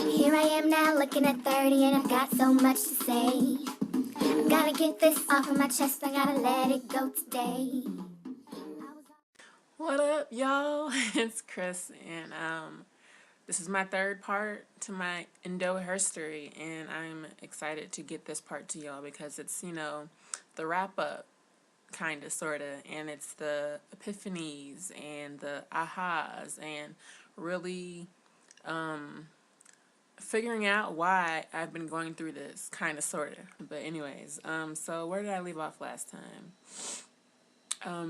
Here I am now looking at 30 and I've got so much to say. Gotta get this off of my chest, I gotta let it go today. What up, y'all? It's Chris, and this is my third part to my Herstory, and I'm excited to get this part to y'all because it's, the wrap-up, kind of, sort of, and it's the Epiphanies and the ahas, and really figuring out why I've been going through this, kind of, sort of. But anyways, so where did I leave off last time?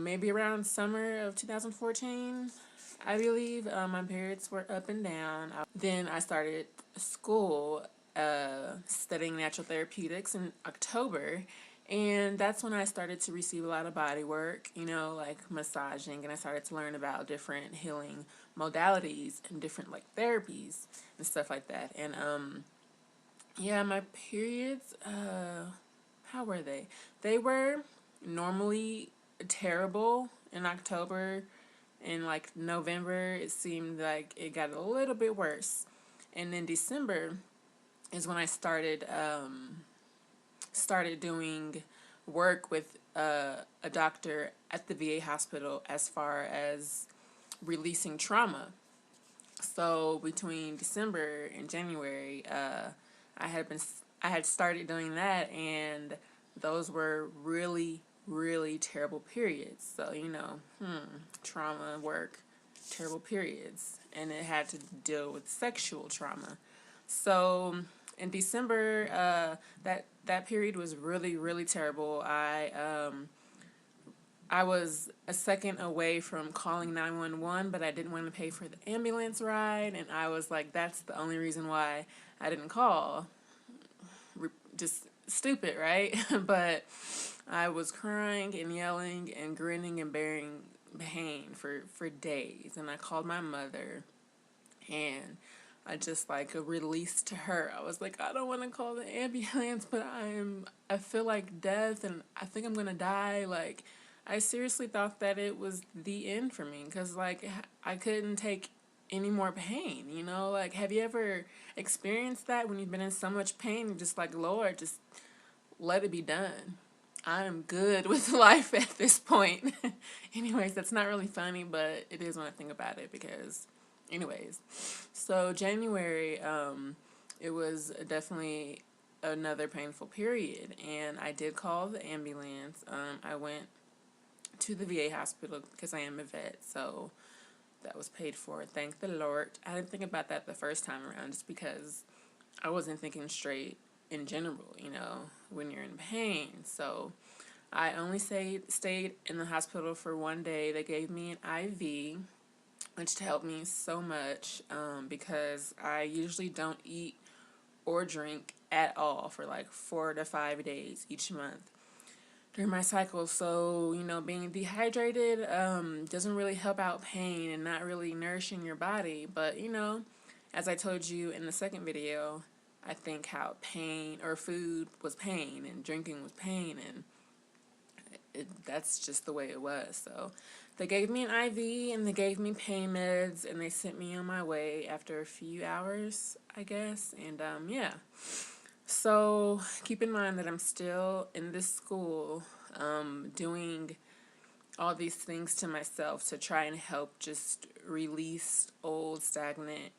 Maybe around summer of 2014, I believe. My periods were up and down. Then I started school studying natural therapeutics in October, and that's when I started to receive a lot of body work, like massaging, and I started to learn about different healing modalities and different like therapies and stuff like that. And yeah, my periods, how were they? They were normally terrible in October. In like November, it seemed like it got a little bit worse. And then December is when I started doing work with a doctor at the VA hospital as far as releasing trauma. So between December and January, I had started doing that, and those were really, really terrible periods. So, trauma work, terrible periods, and it had to deal with sexual trauma. So in December, that period was really, really terrible. I was a second away from calling 911, but I didn't want to pay for the ambulance ride, and I was like, that's the only reason why I didn't call. Just stupid, right? But I was crying and yelling and grinning and bearing pain for days, and I called my mother, and I just like released to her. I was like, I don't want to call the ambulance, but I feel like death, and I think I'm gonna die. Like, I seriously thought that it was the end for me, because like I couldn't take any more pain, like, have you ever experienced that when you've been in so much pain and just like, Lord, just let it be done? I'm good with life at this point. Anyways, that's not really funny, but it is when I think about it, because anyways, so January, it was definitely another painful period, and I did call the ambulance. I went to the VA hospital because I am a vet, so that was paid for. Thank the Lord. I didn't think about that the first time around just because I wasn't thinking straight in general, when you're in pain. So I only stayed in the hospital for one day. They gave me an IV, which helped me so much, because I usually don't eat or drink at all for like 4 to 5 days each month during my cycle. So, being dehydrated doesn't really help out pain and not really nourishing your body. But, as I told you in the second video, I think how pain or food was pain and drinking was pain, and that's just the way it was. So they gave me an IV and they gave me pain meds, and they sent me on my way after a few hours, I guess. And yeah. So keep in mind that I'm still in this school, doing all these things to myself to try and help just release old stagnant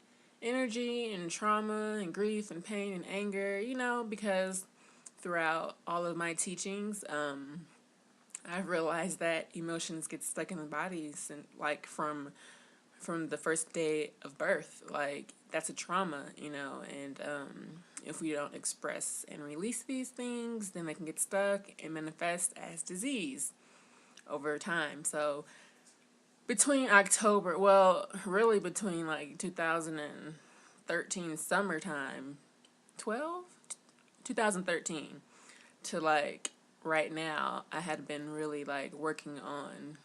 energy and trauma and grief and pain and anger, because throughout all of my teachings, I've realized that emotions get stuck in the bodies, and like from the first day of birth, like that's a trauma, and if we don't express and release these things, then they can get stuck and manifest as disease over time. So between October, well, really between like 2013 summertime, 2013 to like right now, I had been really like working on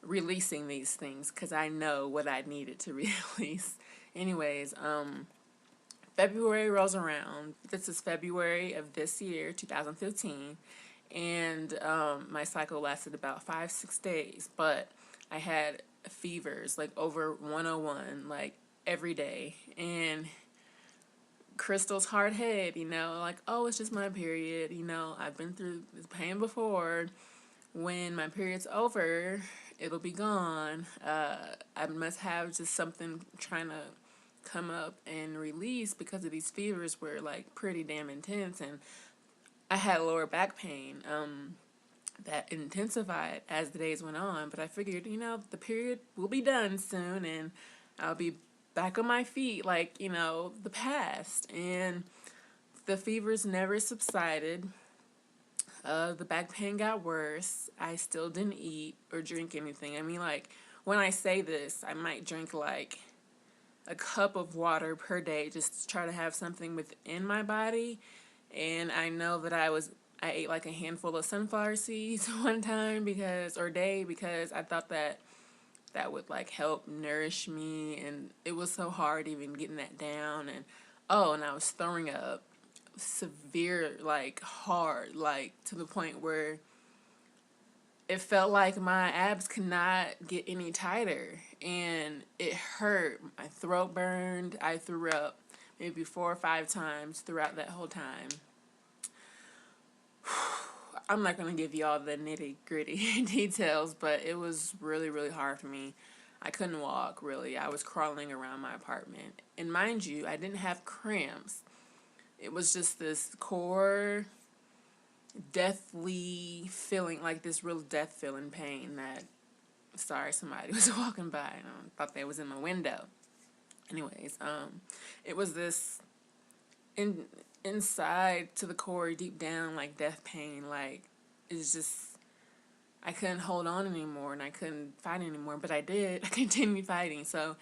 releasing these things because I know what I needed to release. Anyways, February rolls around. This is February of this year, 2015, and my cycle lasted about 5-6 days, but I had fevers like over 101, like every day. And Crystal's hard head, like, oh, it's just my period. I've been through this pain before. When my period's over, it'll be gone. I must have just something trying to come up and release because of these fevers were like pretty damn intense, and I had lower back pain that intensified as the days went on. But I figured, the period will be done soon, and I'll be back on my feet like, the past. And the fevers never subsided. The back pain got worse. I still didn't eat or drink anything. I mean, like, when I say this, I might drink like a cup of water per day just to try to have something within my body. And I know that I ate like a handful of sunflower seeds one time because I thought that would like help nourish me, and it was so hard even getting that down. And I was throwing up severe, like hard, like to the point where it felt like my abs could not get any tighter, and it hurt. My throat burned. I threw up maybe 4 or 5 times throughout that whole time. I'm not going to give you all the nitty gritty details, but it was really, really hard for me. I couldn't walk, really. I was crawling around my apartment. And mind you, I didn't have cramps. It was just this core, deathly feeling, like this real death feeling pain that, sorry, somebody was walking by and I thought they was in my window. Anyways, it was this inside to the core, deep down, like death pain. Like, it's just, I couldn't hold on anymore and I couldn't fight anymore, but I did. I continued fighting. So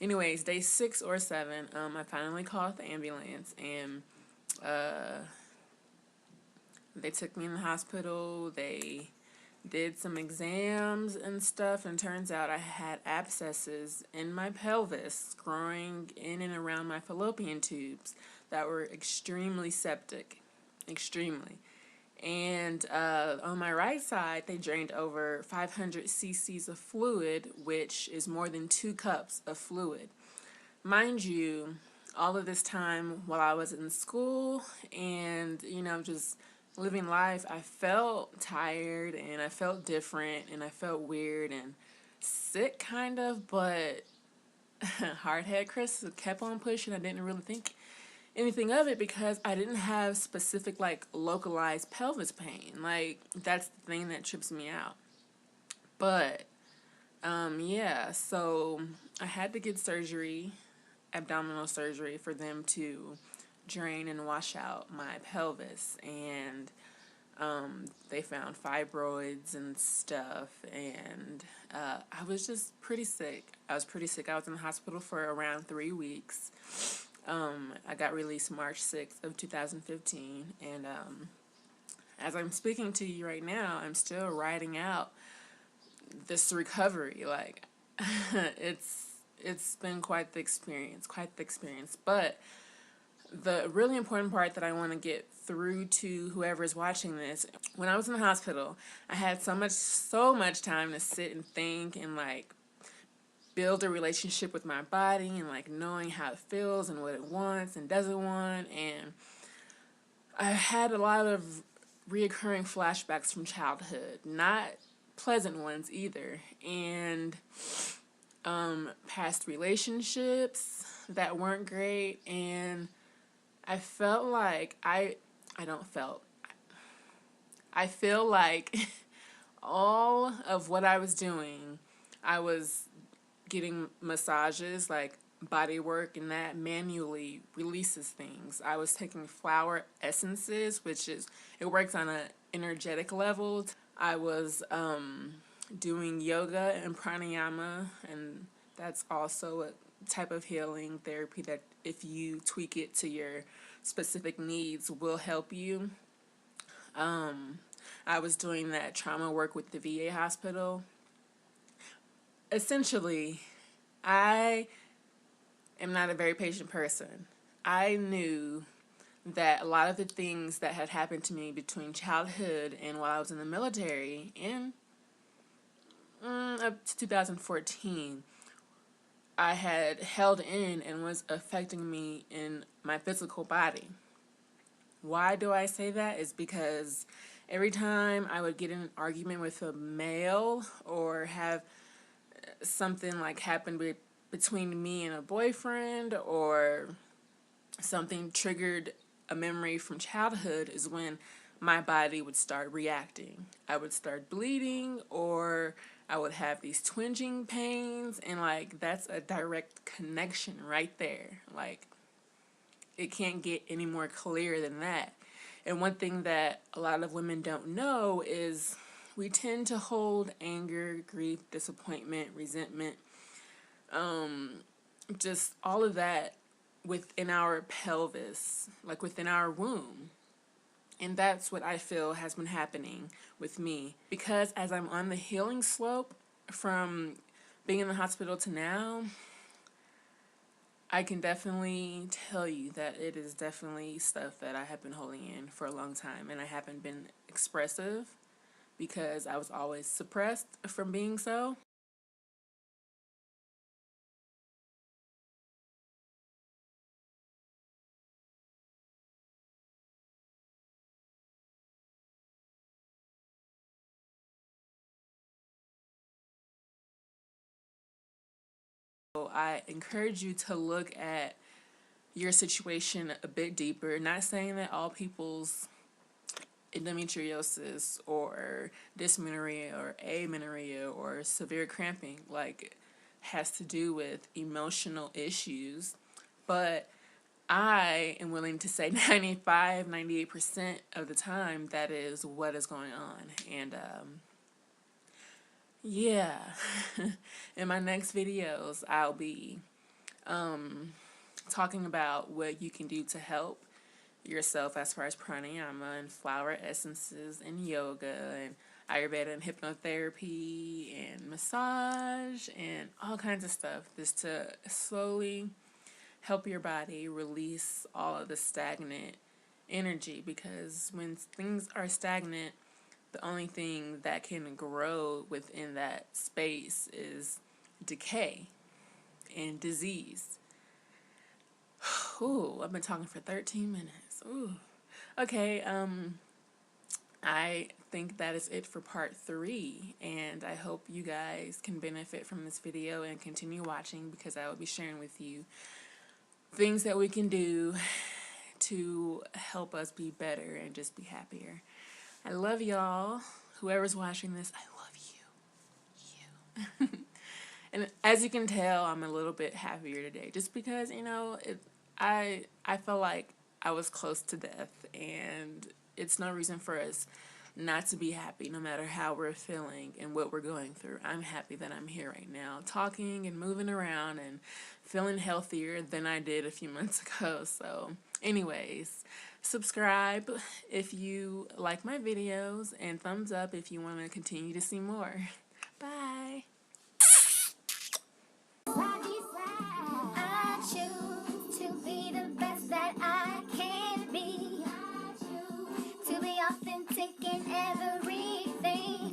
anyways, day 6 or 7, I finally called the ambulance, and they took me in the hospital. They did some exams and stuff, and turns out I had abscesses in my pelvis growing in and around my fallopian tubes that were extremely septic, extremely. And on my right side, they drained over 500 cc's of fluid, which is more than 2 cups of fluid. Mind you, all of this time while I was in school and, just living life, I felt tired and I felt different and I felt weird and sick kind of, but hardhead Chris kept on pushing. I didn't really think anything of it because I didn't have specific, like, localized pelvis pain. Like, that's the thing that trips me out. But yeah, so I had to get surgery, abdominal surgery, for them to drain and wash out my pelvis. And they found fibroids and stuff, and I was just pretty sick. I was in the hospital for around 3 weeks. I got released March 6th of 2015, and as I'm speaking to you right now, I'm still riding out this recovery. Like, it's been quite the experience, but the really important part that I want to get through to whoever's watching this, when I was in the hospital, I had so much time to sit and think and, like, build a relationship with my body and, like, knowing how it feels and what it wants and doesn't want. And I had a lot of reoccurring flashbacks from childhood, not pleasant ones either, and past relationships that weren't great. And I felt like I feel like all of what I was doing, I was getting massages, like body work, and that manually releases things. I was taking flower essences, it works on an energetic level. I was doing yoga and pranayama, and that's also a type of healing therapy that, if you tweak it to your specific needs, will help you. I was doing that trauma work with the VA hospital. Essentially, I am not a very patient person. I knew that a lot of the things that had happened to me between childhood and while I was in the military and up to 2014, I had held in and was affecting me in my physical body. Why do I say that? Is because every time I would get in an argument with a male or have something like happen between me and a boyfriend, or something triggered a memory from childhood, is when my body would start reacting. I would start bleeding, or I would have these twinging pains, and like that's a direct connection right there. Like, it can't get any more clear than that. And one thing that a lot of women don't know is we tend to hold anger, grief, disappointment, resentment, just all of that within our pelvis, like within our womb. And that's what I feel has been happening with me. Because as I'm on the healing slope from being in the hospital to now, I can definitely tell you that it is definitely stuff that I have been holding in for a long time. And I haven't been expressive because I was always suppressed from being so. So I encourage you to look at your situation a bit deeper. Not saying that all people's endometriosis or dysmenorrhea or amenorrhea or severe cramping like has to do with emotional issues, but I am willing to say 98% of the time that is what is going on. And yeah, in my next videos I'll be talking about what you can do to help yourself as far as pranayama and flower essences and yoga and Ayurveda and hypnotherapy and massage and all kinds of stuff, just to slowly help your body release all of the stagnant energy. Because when things are stagnant, the only thing that can grow within that space is decay and disease. Ooh, I've been talking for 13 minutes. Ooh. Okay, I think that is it for part 3, and I hope you guys can benefit from this video and continue watching, because I will be sharing with you things that we can do to help us be better and just be happier. I love y'all. Whoever's watching this, I love you. And as you can tell, I'm a little bit happier today, just because, you know, I felt like I was close to death, and it's no reason for us not to be happy no matter how we're feeling and what we're going through. I'm happy that I'm here right now, talking and moving around and feeling healthier than I did a few months ago. So anyways, subscribe if you like my videos, and thumbs up if you want to continue to see more. Bye. I choose to be the best that I can be, to be authentic in everything.